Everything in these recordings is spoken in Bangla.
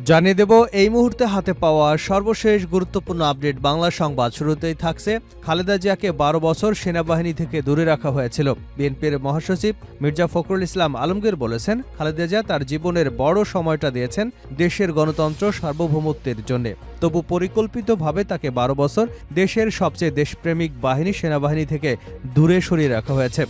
জানিয়ে দেব এই মুহূর্তে হাতে পাওয়া সর্বশেষ গুরুত্বপূর্ণ আপডেট বাংলা সংবাদ। শুরুতেই থাকছে খালেদা জিয়াকে ১২ বছর সেনাবাহিনী থেকে দূরে রাখা হয়েছিল। বিএনপির মহাসচিব মির্জা ফখরুল ইসলাম আলমগীর বলেছেন, খালেদা জিয়া তার জীবনের বড় সময়টা দিয়েছেন দেশের গণতন্ত্র সার্বভৌমত্বের জন্য। তবু পরিকল্পিতভাবে তাকে ১২ বছর দেশের সবচেয়ে দেশপ্রেমিক বাহিনী সেনাবাহিনী থেকে দূরে সরিয়ে রাখা হয়েছে।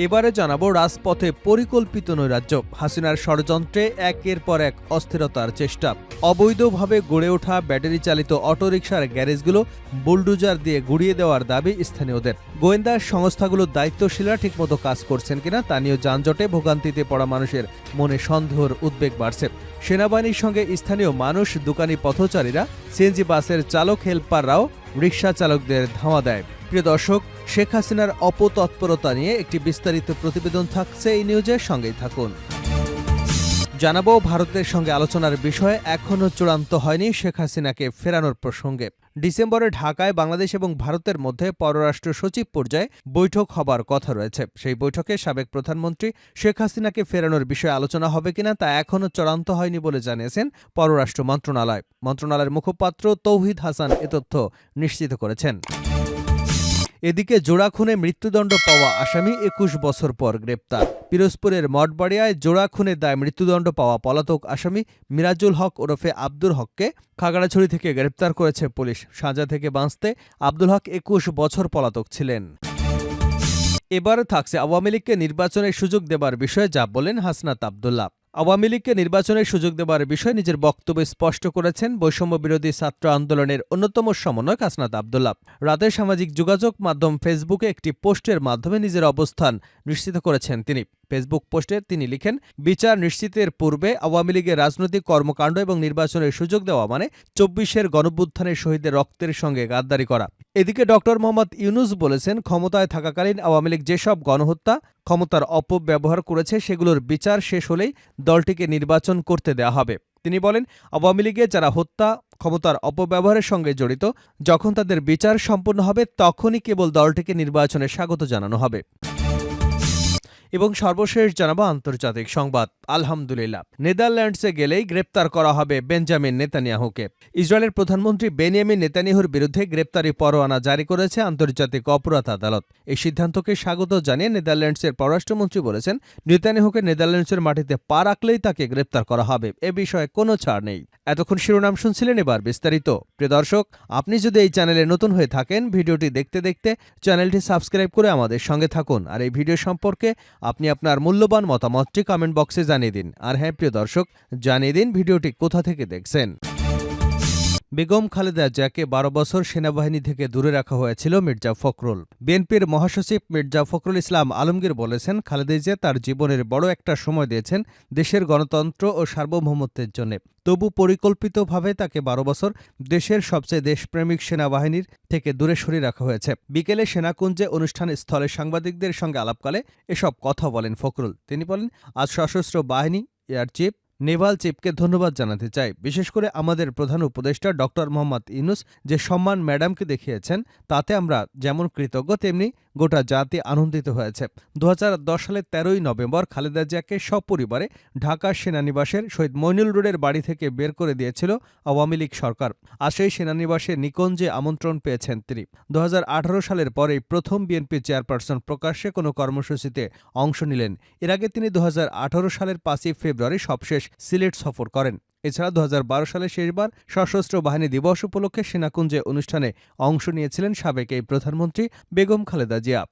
এবারে জানাবো রাজপথে পরিকল্পিত নৈরাজ্য, হাসিনার ষড়যন্ত্রে একের পর এক অস্থিরতার চেষ্টা। অবৈধভাবে গড়ে ওঠা ব্যাটারি চালিত অটোরিকশার গ্যারেজগুলো বুলডোজার দিয়ে গুড়িয়ে দেওয়ার দাবি স্থানীয়দের। গোয়েন্দা সংস্থাগুলোর দায়িত্বশীলরা ঠিকমতো কাজ করছেন কিনা তা নিয়ে যানজটে ভোগান্তিতে পড়া মানুষের মনে সন্দেহের উদ্বেগ বাড়ছে। সেনাবাহিনীর সঙ্গে স্থানীয় মানুষ, দোকানি, পথচারীরা, সিএনজি বাসের চালক, হেলপাররাও রিকশা চালকদের ধাওয়া দেয়। প্রিয় দর্শক, শেখ হাসিনার অপতৎপরতা নিয়ে একটি বিস্তারিত প্রতিবেদন থাকছে এই নিউজের সঙ্গেই থাকুন। জানাবো ভারতের সঙ্গে আলোচনার বিষয়ে এখনও চূড়ান্ত হয়নি শেখ হাসিনাকে ফেরানোর প্রসঙ্গে। ডিসেম্বরে ঢাকায় বাংলাদেশ এবং ভারতের মধ্যে পররাষ্ট্র সচিব পর্যায়ে বৈঠক হবার কথা রয়েছে। সেই বৈঠকে সাবেক প্রধানমন্ত্রী শেখ হাসিনাকে ফেরানোর বিষয়ে আলোচনা হবে কিনা তা এখনও চূড়ান্ত হয়নি বলে জানিয়েছেন পররাষ্ট্র মন্ত্রণালয়। মন্ত্রণালয়ের মুখপাত্র তৌহিদ হাসান এ তথ্য নিশ্চিত করেছেন। এদিকে জোড়া খুনে মৃত্যুদণ্ড পাওয়া আসামি ২১ বছর পর গ্রেপ্তার। পিরোজপুরের মঠবাড়িয়ায় জোড়া খুনের দায়ে মৃত্যুদণ্ড পাওয়া পলাতক আসামি মিরাজুল হক ওরফে আব্দুল হককে খাগড়াছড়ি থেকে গ্রেপ্তার করেছে পুলিশ। সাজা থেকে বাঁচতে আব্দুল হক ২১ বছর পলাতক ছিলেন। এবার থাকছে আওয়ামী লীগকে নির্বাচনের সুযোগ দেবার বিষয়ে যা বলেন হাসনাত আব্দুল্লাহ। আওয়ামী লীগকে নির্বাচনের সুযোগ দেবার বিষয়ে নিজের বক্তব্য স্পষ্ট করেছেন বৈষম্য বিরোধী ছাত্র আন্দোলনের অন্যতম সমন্বয়ক হাসনাত আব্দুল্লাহ। রাতে সামাজিক যোগাযোগ মাধ্যম ফেসবুকে একটি পোস্টের মাধ্যমে নিজের অবস্থান নিশ্চিত করেছেন তিনি। ফেসবুক পোস্টে তিনি লিখেন, বিচার নিশ্চিতের পূর্বে আওয়ামী লীগের রাজনৈতিক কর্মকাণ্ড এবং নির্বাচনের সুযোগ দেওয়া মানে ২৪-এর গণঅভ্যুত্থানের শহীদদের রক্তের সঙ্গে গাদ্দারি করা। এদিকে ডক্টর মোহাম্মদ ইউনূস বলেছেন, ক্ষমতায় থাকাকালীন আওয়ামী লীগ যেসব গণহত্যা, ক্ষমতার অপব্যবহার করেছে সেগুলোর বিচার শেষ হলেই দলটিকে নির্বাচন করতে দেওয়া হবে। তিনি বলেন, আওয়ামী লীগে যারা হত্যা, ক্ষমতার অপব্যবহারের সঙ্গে জড়িত, যখন তাদের বিচার সম্পূর্ণ হবে তখনই কেবল দলটিকে নির্বাচনে স্বাগত জানানো হবে। এবং সর্বশেষ জানাবো আন্তর্জাতিক সংবাদ। আলহামদুলিল্লাহ, নেদারল্যান্ডসে গেলেই গ্রেপ্তার করা হবে বেঞ্জামিন নেতানিয়াহুকে। ইসরায়েলের প্রধানমন্ত্রী বেনিয়ামিন নেতানিয়াহুর বিরুদ্ধে গ্রেপ্তারি পরোয়ানা জারি করেছে আন্তর্জাতিক অপরাধ আদালত। এই সিদ্ধান্তকে স্বাগত জানিয়ে নেদারল্যান্ডসের পররাষ্ট্রমন্ত্রী বলেছেন, নেতানিয়াহুকে নেদারল্যান্ডসের মাটিতে পা রাখলেই তাকে গ্রেপ্তার করা হবে, এ বিষয়ে কোনো ছাড় নেই। এতক্ষণ শিরোনাম শুনছিলেন, এবার বিস্তারিত। প্রিয় দর্শক, আপনি যদি এই চ্যানেলে নতুন হয়ে থাকেন, ভিডিওটি দেখতে দেখতে চ্যানেলটি সাবস্ক্রাইব করে আমাদের সঙ্গে থাকুন। আর এই ভিডিও সম্পর্কে আপনি আপনার মূল্যবান মতামতটি কমেন্ট বক্সে জানিয়ে দিন। আর হ্যাঁ প্রিয় দর্শক, জানিয়ে দিন ভিডিওটি কোথা থেকে দেখছেন। বেগম খালেদা জিয়াকে ১২ বছর সেনাবাহিনী থেকে দূরে রাখা হয়েছিল মির্জা ফখরুল। বিএনপির মহাসচিব মির্জা ফখরুল ইসলাম আলমগীর বলেছেন, খালেদা জিয়া তার জীবনের বড় একটা সময় দিয়েছেন দেশের গণতন্ত্র ও সার্বভৌমত্বের জন্য। তবু পরিকল্পিতভাবে তাকে ১২ বছর দেশের সবচেয়ে দেশপ্রেমিক সেনাবাহিনীর থেকে দূরে সরিয়ে রাখা হয়েছে। বিকেলে সেনাকুঞ্জে অনুষ্ঠান স্থলে সাংবাদিকদের সঙ্গে আলাপকালে এসব কথা বলেন ফখরুল। তিনি বলেন, আজ সশস্ত্র বাহিনী, এয়ার চিফ, নেভাল চিফকে ধন্যবাদ জানাতে চাই, বিশেষ করে আমাদের প্রধান উপদেষ্টা ডক্টর মোহাম্মদ ইউনূস যে সম্মান ম্যাডামকে দেখিয়েছেন তাতে আমরা যেমন কৃতজ্ঞ তেমনি গোটা জাতি আনন্দিত হয়েছে। ২০১০ সালের ১৩ই নভেম্বর খালেদা জিয়াকে সপরিবারে ঢাকা সেনানিবাসের শহীদ মইনুল রোডের বাড়ি থেকে বের করে দিয়েছিল আওয়ামী লীগ সরকার। আর সেই সেনানিবাসে নিকুঞ্জে আমন্ত্রণ পেয়েছেন তিনি। ২০১৮ সালের পরেই প্রথম বিএনপি চেয়ারপারসন প্রকাশ্যে কোনো কর্মসূচিতে অংশ নিলেন। এর আগে তিনি ২০১৮ সালের ৫ই ফেব্রুয়ারি সবশেষ সিলেট সফর করেন। এছাড়া ২০১২ সালে শেষবার সশস্ত্র বাহিনী দিবস উপলক্ষে সেনাকুঞ্জে অনুষ্ঠানে অংশ নিয়েছিলেন সাবেক এই প্রধানমন্ত্রী বেগম খালেদা জিয়া।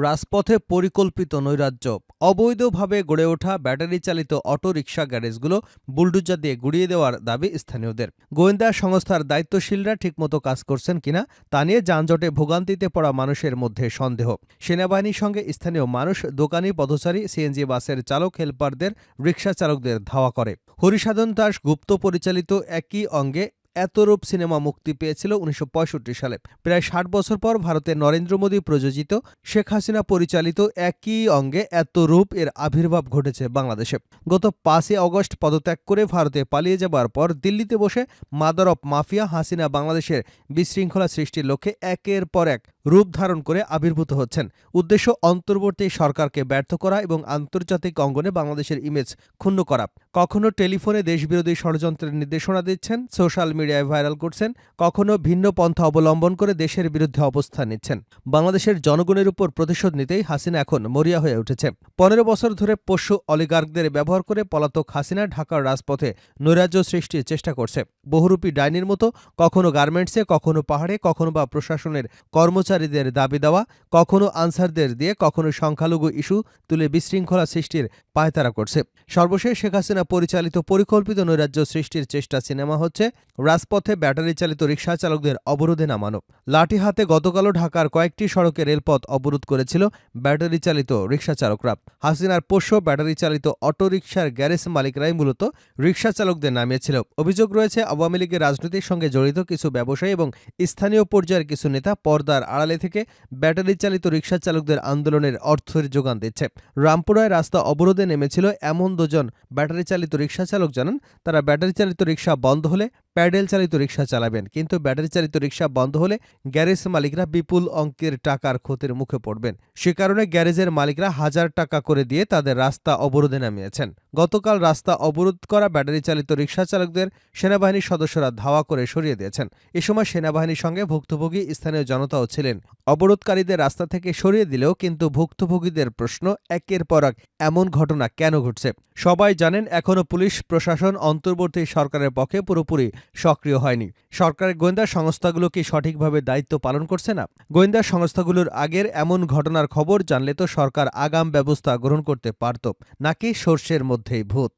রাজপথে পরিকল্পিত নৈরাজ্য, অবৈধভাবে গড়ে ওঠা ব্যাটারি চালিত অটোরিকশা গ্যারেজগুলো বুলডোজার দিয়ে গুড়িয়ে দেওয়ার দাবি স্থানীয়দের। গোয়েন্দা সংস্থার দায়িত্বশীলরা ঠিকমতো কাজ করছেন কিনা তা নিয়ে যানজটে ভোগান্তিতে পড়া মানুষের মধ্যে সন্দেহ। সেনাবাহিনীর সঙ্গে স্থানীয় মানুষ, দোকানি, পথচারী, সিএনজি বাসের চালক, হেলপারদের, রিকশা চালকদের ধাওয়া করে। হরিসাধন দাস গুপ্ত পরিচালিত একই অঙ্গে এতরূপ সিনেমা মুক্তি পেয়েছিল ১৯৬৫ সালে। প্রায় ৬০ বছর পর ভারতে নরেন্দ্র মোদী প্রযোজিত, শেখ হাসিনা পরিচালিত একই অঙ্গে এতরূপ এর আবির্ভাব ঘটেছে বাংলাদেশে। গত ৫ই অগস্ট পদত্যাগ করে ভারতে পালিয়ে যাবার পর দিল্লিতে বসে মাদার অফ মাফিয়া হাসিনা বাংলাদেশের বিশৃঙ্খলা সৃষ্টির লক্ষ্যে একের পর এক রূপ ধারণ করে আবির্ভূত হচ্ছেন। উদ্দেশ্য অন্তর্বর্তী সরকারকে ব্যর্থ করা এবং আন্তর্জাতিক অঙ্গনে বাংলাদেশের ইমেজ ক্ষুণ্ণ করা। কখনো টেলিফোনে দেশবিরোধী ষড়যন্ত্রের নির্দেশনা দিচ্ছেন, সোশ্যাল মিডিয়ায় ভাইরাল করছেন, কখনো ভিন্ন পন্থা অবলম্বন করে দেশের বিরুদ্ধে অবস্থান নিচ্ছেন। বাংলাদেশের জনগণের উপর প্রতিশোধ নিতেই হাসিনা এখন মরিয়া হয়ে উঠেছে। 15 বছর ধরে পোষ্য অলিগার্কদের ব্যবহার করে পলাতক হাসিনা ঢাকার রাজপথে নৈরাজ্য সৃষ্টির চেষ্টা করছে। বহুরূপী ডাইনির মতো কখনো গার্মেন্টসে, কখনো পাহাড়ে, কখনো বা প্রশাসনের কর্মচারীদের দাবি দেওয়া, কখনো আনসারদের দিয়ে, কখনো সংখ্যালঘু ইস্যু তুলে বিশৃঙ্খলা সৃষ্টির পায়তারা করছে। সর্বশেষ শেখ হাসিনা পরিচালিত পরিকল্পিত নৈরাজ্য সৃষ্টির চেষ্টা সিনেমা হচ্ছে রাজপথে ব্যাটারি চালিত রিকশা চালকদের অবরোধে নামানো। লাঠি হাতে গতকালও ঢাকার কয়েকটি সড়কে রেলপথ অবরোধ করেছিল ব্যাটারি চালিত রিকশা চালকরা। হাসিনার পোষ্য ব্যাটারি চালিত অটোরিকশার গ্যারেজ মালিকরাই মূলত রিকশা চালকদের নামিয়েছিল। অভিযোগ রয়েছে আওয়ামী লীগের রাজনীতির সঙ্গে জড়িত কিছু ব্যবসায়ী এবং স্থানীয় পর্যায়ের কিছু নেতা পর্দার আড়ালে থেকে ব্যাটারি চালিত রিকশা চালকদের আন্দোলনের অর্থের যোগান দিচ্ছে। রামপুরায় রাস্তা অবরোধে নেমেছিল এমন দুজন ব্যাটারি চালিত রিকশা চালক জানান, তারা ব্যাটারি চালিত রিকশা বন্ধ হলে প্যাডেল চালিত রিকশা চালাবেন, কিন্তু ব্যাটারি চালিত রিকশা বন্ধ হলে গ্যারেজ মালিকরা বিপুল অঙ্কের টাকার ক্ষতির মুখে পড়বেন। সে কারণে গ্যারেজের মালিকরা 1000 টাকা করে দিয়ে তাদের রাস্তা অবরোধে নামিয়েছেন। গতকাল রাস্তা অবরোধ করা ব্যাটারি চালিত রিকশা চালকদের সেনাবাহিনীর সদস্যরা ধাওয়া করে সরিয়ে দিয়েছেন। এ সময় সেনাবাহিনীর সঙ্গে ভুক্তভোগী স্থানীয় জনতাও ছিলেন। অবরোধকারীদের রাস্তা থেকে সরিয়ে দিলেও কিন্তু ভুক্তভোগীদের প্রশ্ন, একের পর এক এমন ঘটনা কেন ঘটছে? সবাই জানেন এখনও পুলিশ প্রশাসন অন্তর্বর্তী সরকারের পক্ষে পুরোপুরি সক্রিয় হয়নি। সরকারের গোয়েন্দা সংস্থাগুলো কি সঠিকভাবে দায়িত্ব পালন করছে না? গোয়েন্দা সংস্থাগুলোর আগের এমন ঘটনার খবর জানলে তো সরকার আগাম ব্যবস্থা গ্রহণ করতে পারত, নাকি সর্ষের মধ্যেই ভূত?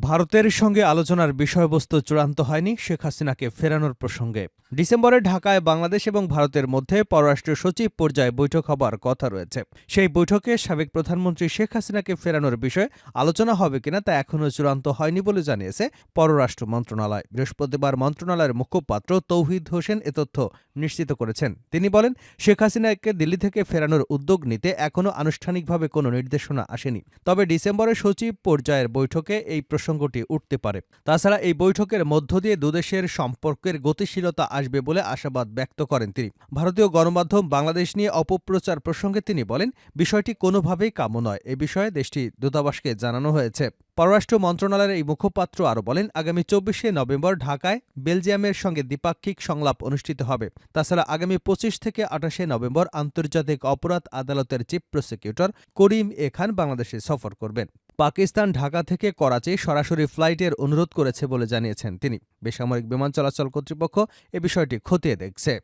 ভারতের সঙ্গে আলোচনার বিষয়বস্তু চূড়ান্ত হয়নি শেখ হাসিনাকে ফেরানোর প্রসঙ্গে। ডিসেম্বরে ঢাকায় বাংলাদেশ এবং ভারতের মধ্যে পররাষ্ট্র সচিব পর্যায়ে বৈঠক হবার কথা রয়েছে। সেই বৈঠকে সাবেক প্রধানমন্ত্রী শেখ হাসিনাকে ফেরানোর বিষয়ে আলোচনা হবে কিনা তা এখনও চূড়ান্ত হয়নি বলে জানিয়েছে পররাষ্ট্র মন্ত্রণালয়। বৃহস্পতিবার মন্ত্রণালয়ের মুখপাত্র তৌহিদ হোসেন এ তথ্য নিশ্চিত করেছেন। তিনি বলেন, শেখ হাসিনাকে দিল্লি থেকে ফেরানোর উদ্যোগ নিতে এখনও আনুষ্ঠানিকভাবে কোনো নির্দেশনা আসেনি। তবে ডিসেম্বরে সচিব পর্যায়ের বৈঠকে এই প্রসঙ্গটি উঠতে পারে। তাছাড়া এই বৈঠকের মধ্য দিয়ে দুদেশের সম্পর্কের গতিশীলতা আসবে বলে আশাবাদ ব্যক্ত করেন তিনি। ভারতীয় গণমাধ্যম বাংলাদেশ নিয়ে অপপ্রচার প্রসঙ্গে তিনি বলেন, বিষয়টি কোনোভাবেই কাম্য নয়। এ বিষয়ে দেশটির দূতাবাসকে জানানো হয়েছে। পররাষ্ট্র মন্ত্রণালয়ের এই মুখপাত্র আরও বলেন, আগামী 24শে নভেম্বর ঢাকায় বেলজিয়ামের সঙ্গে দ্বিপাক্ষিক সংলাপ অনুষ্ঠিত হবে। তাছাড়া আগামী 25 থেকে 28শে নভেম্বর আন্তর্জাতিক অপরাধ আদালতের চিফ প্রসিকিউটর করিম এ খান বাংলাদেশে সফর করবেন। পাকিস্তান ঢাকা থেকে করাচি সরাসরি ফ্লাইটের অনুরোধ করেছে বলে জানিয়েছেন তিনি। বেসামরিক বিমান চলাচল কর্তৃপক্ষ এ বিষয়টি খতিয়ে দেখছে।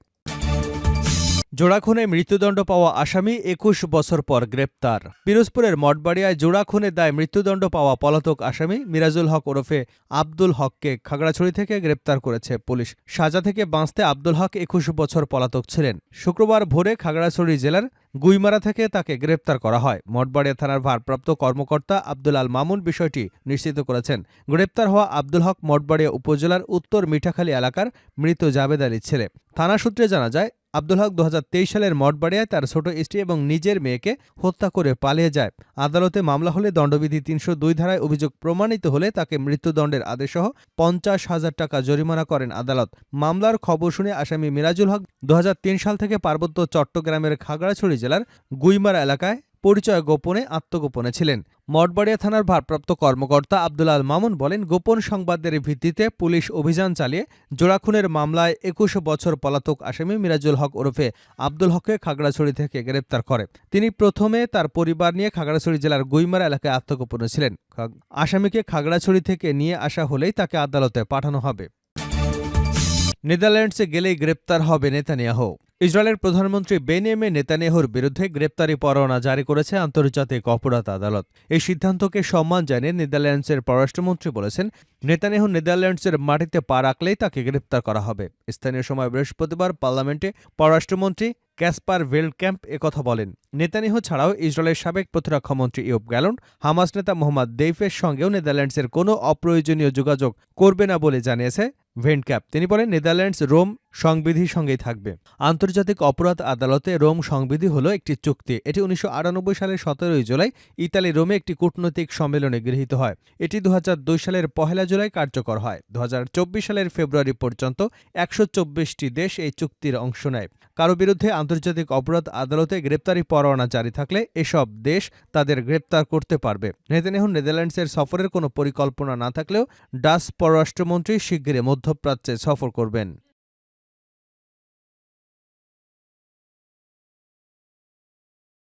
জোড়া খুনে মৃত্যুদণ্ড পাওয়া আসামি 21 বছর পর গ্রেপ্তার। পিরোজপুরের মঠবাড়িয়ায় জোড়া খুনের দায়ে মৃত্যুদণ্ড পাওয়া পলাতক আসামি মিরাজুল হক ওরফে আব্দুল হককে খাগড়াছড়ি থেকে গ্রেপ্তার করেছে পুলিশ। সাজা থেকে বাঁচতে আব্দুল হক 21 বছর পলাতক ছিলেন। শুক্রবার ভোরে খাগড়াছড়ি জেলার গুইমারা থেকে তাকে গ্রেপ্তার করা হয়। মঠবাড়িয়া থানার ভারপ্রাপ্ত কর্মকর্তা আব্দুল আল মামুন বিষয়টি নিশ্চিত করেছেন। গ্রেপ্তার হওয়া আব্দুল হক মঠবাড়িয়া উপজেলার উত্তর মিঠাখালী এলাকার মৃত জাবেদ আলীর ছেলে। থানা সূত্রে জানা যায়, আব্দুল হক 2023 সালের মঠবাড়িয়ায় তার ছোট স্ত্রী এবং নিজের মেয়েকে হত্যা করে পালিয়ে যায়। আদালতে মামলা হলে দণ্ডবিধি 302 ধারায় অভিযোগ প্রমাণিত হলে তাকে মৃত্যুদণ্ডের আদেশসহ 50,000 টাকা জরিমানা করেন আদালত। মামলার খবর শুনে আসামি মিরাজুল হক 2003 সাল থেকে পার্বত্য চট্টগ্রামের খাগড়াছড়ি জেলার গুইমারা এলাকায় পরিচয় গোপনে আত্মগোপনে ছিলেন। মঠবাড়িয়া থানার ভারপ্রাপ্ত কর্মকর্তা আব্দুল আল মামুন বলেন, গোপন সংবাদের ভিত্তিতে পুলিশ অভিযান চালিয়ে জোড়া খুনের মামলায় 21 বছর পলাতক আসামি মিরাজুল হক ওরফে আব্দুল হককে খাগড়াছড়ি থেকে গ্রেপ্তার করে। তিনি প্রথমে তার পরিবার নিয়ে খাগড়াছড়ি জেলার গুইমারা এলাকায় আত্মগোপনে ছিলেন। আসামিকে খাগড়াছড়ি থেকে নিয়ে আসা হলেই তাকে আদালতে পাঠানো হবে। নেদারল্যান্ডসে গেলেই গ্রেপ্তার হবে নেতানিয়াহু। ইসরায়েলের প্রধানমন্ত্রী বেনিয়ামিন নেতানিয়াহুর বিরুদ্ধে গ্রেপ্তারি পরোয়ানা জারি করেছে আন্তর্জাতিক অপরাধ আদালত। এই সিদ্ধান্তকে সম্মান জানিয়ে নেদারল্যান্ডসের পররাষ্ট্রমন্ত্রী বলেছেন, নেতানিয়াহু নেদারল্যান্ডসের মাটিতে পা রাখলেই তাকে গ্রেপ্তার করা হবে। স্থানীয় সময় বৃহস্পতিবার পার্লামেন্টে পররাষ্ট্রমন্ত্রী ক্যাসপার ভেল্ডক্যাম্প একথা বলেন। নেতানিয়াহু ছাড়াও ইসরায়েলের সাবেক প্রতিরক্ষামন্ত্রী ইয়োব গ্যালন, হামাস নেতা মোহাম্মদ দেইফের সঙ্গেও নেদারল্যান্ডসের কোনো অপ্রয়োজনীয় যোগাযোগ করবে না বলে জানিয়েছে ভেন্ডক্যাম্প। তিনি বলেন, নেদারল্যান্ডস রোম সংবিধির সঙ্গেই থাকবে। আন্তর্জাতিক অপরাধ আদালতে রোম সংবিধি হলো একটি চুক্তি। এটি 1998 সালের 17 জুলাই ইতালি রোমে একটি কূটনৈতিক সম্মেলনে গৃহীত হয়। এটি 2002 সালের 1 জুলাই কার্যকর হয়। 2024 সালের ফেব্রুয়ারি পর্যন্ত 124টি দেশ এই চুক্তির অংশ নেয়। কারো বিরুদ্ধে আন্তর্জাতিক অপরাধ আদালতে গ্রেপ্তারি পরোয়ানা জারি থাকলে এসব দেশ তাদের গ্রেপ্তার করতে পারবে। নেতানিয়াহুর নেদারল্যান্ডসের সফরের কোনো পরিকল্পনা না থাকলেও ডাচ পররাষ্ট্রমন্ত্রী শিগগিরই মধ্যপ্রাচ্যে সফর করবেন।